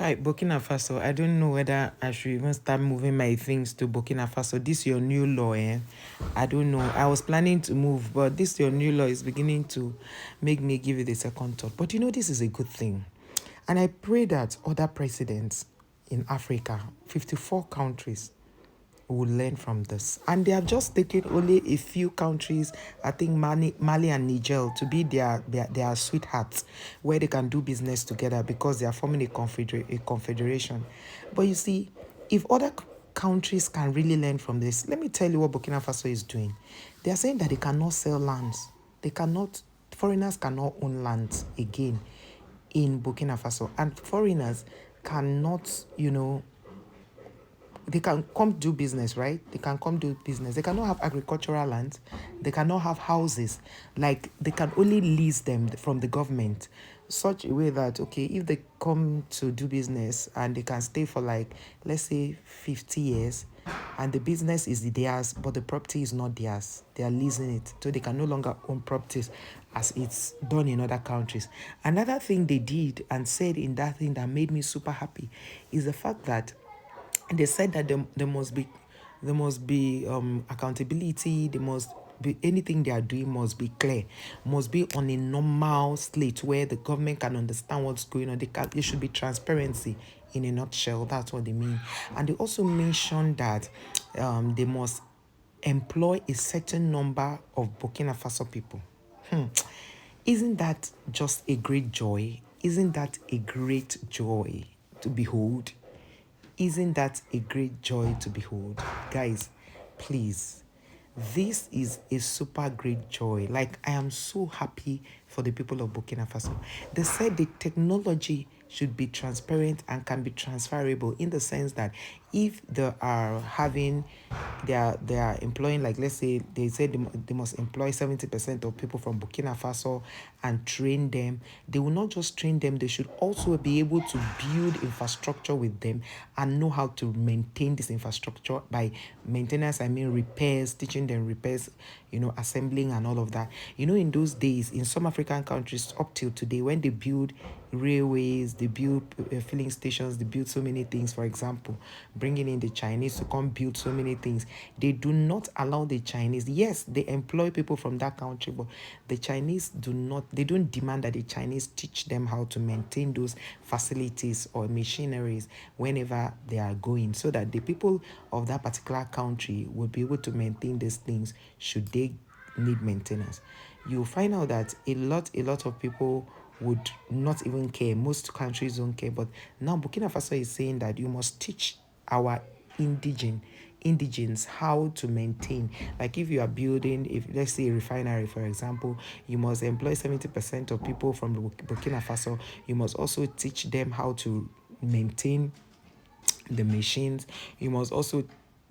Kai, Burkina Faso, I don't know whether I should even start moving my things to Burkina Faso. This your new law, eh? I don't know. I was planning to move, but this your new law is beginning to make me give it a second thought. But this is a good thing. And I pray that other presidents in Africa, 54 countries, will learn from this. And they have just taken only a few countries, I think Mali and Niger, to be their sweethearts, where they can do business together because they are forming a confederation. But you see, if other countries can really learn from this, let me tell you what Burkina Faso is doing. They are saying that they cannot sell lands. Foreigners cannot own lands again in Burkina Faso. And foreigners cannot, they can come do business, right? They can come do business. They cannot have agricultural land. They cannot have houses. Like, they can only lease them from the government, such a way that, okay, if they come to do business and they can stay for, like, let's say 50 years, and the business is theirs, but the property is not theirs. They are leasing it. So they can no longer own properties as it's done in other countries. Another thing they did and said in that thing that made me super happy is the fact that they said that there must be accountability. There must be anything they are doing must be clear, must be on a normal slate where the government can understand what's going on. There should be transparency. In a nutshell, that's what they mean. And they also mentioned that they must employ a certain number of Burkina Faso people. Isn't that just a great joy? Isn't that a great joy to behold? Isn't that a great joy to behold? Guys, please, this is a super great joy. Like, I am so happy for the people of Burkina Faso. They said the technology should be transparent and can be transferable, in the sense that if they are employing, like, let's say they said they must employ 70% of people from Burkina Faso and train them. They will not just train them, they should also be able to build infrastructure with them and know how to maintain this infrastructure. By maintenance, I mean repairs, teaching them repairs, assembling and all of that. In those days, in some African countries up till today, when they build railways, they build filling stations, they build so many things. For example, bringing in the Chinese to come build so many things, they do not allow the Chinese. Yes, they employ people from that country, but the Chinese don't demand that the Chinese teach them how to maintain those facilities or machineries whenever they are going, so that the people of that particular country will be able to maintain these things should they need maintenance. You'll find out that a lot of people would not even care. Most countries don't care. But now Burkina Faso is saying that you must teach our indigens how to maintain. Like, if you are building, if let's say a refinery, for example, you must employ 70% of people from Burkina Faso. You must also teach them how to maintain the machines. You must also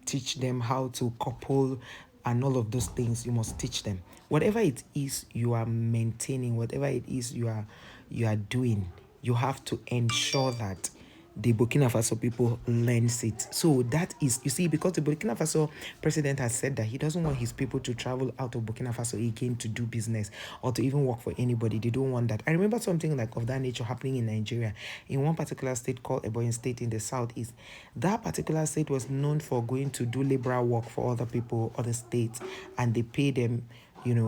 teach them how to couple and all of those things. You must teach them whatever it is you are maintaining, whatever it is you are doing. You have to ensure that the Burkina Faso people learns it. So that is, you see, because the Burkina Faso president has said that he doesn't want his people to travel out of Burkina Faso again to do business or to even work for anybody. They don't want that. I remember something like of that nature happening in Nigeria, in one particular state called Ebonyi State in the southeast. That particular state was known for going to do liberal work for other people, other states, and they pay them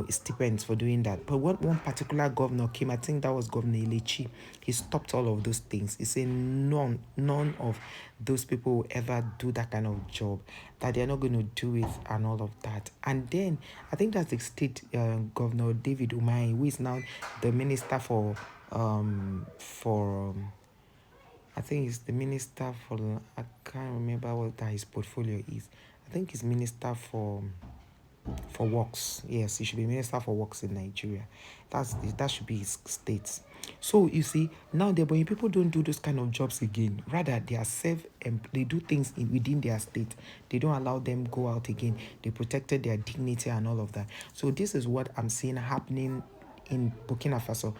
stipends for doing that. But when one particular governor came, I think that was Governor Ilechi, he stopped all of those things. He said none of those people will ever do that kind of job, that they're not going to do it and all of that. And then I think that's the state Governor David Umahi, who is now the minister for I think he's the minister for, I can't remember what that his portfolio is. I think he's minister for works. Yes, he should be minister for works in Nigeria. That should be his state. So you see, now the Ebonyi people don't do those kind of jobs again. Rather, they are they do things within their state. They don't allow them go out again. They protected their dignity and all of that. So this is what I'm seeing happening in Burkina Faso.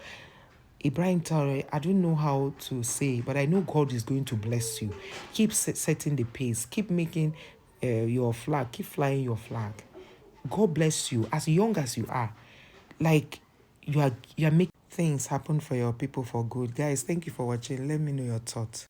Ibrahim Traore, I don't know how to say, but I know God is going to bless you. Keep setting the pace. Keep making your flag. Keep flying your flag. God bless you as young as you are. Like, you are making things happen for your people for good. Guys, thank you for watching. Let me know your thoughts.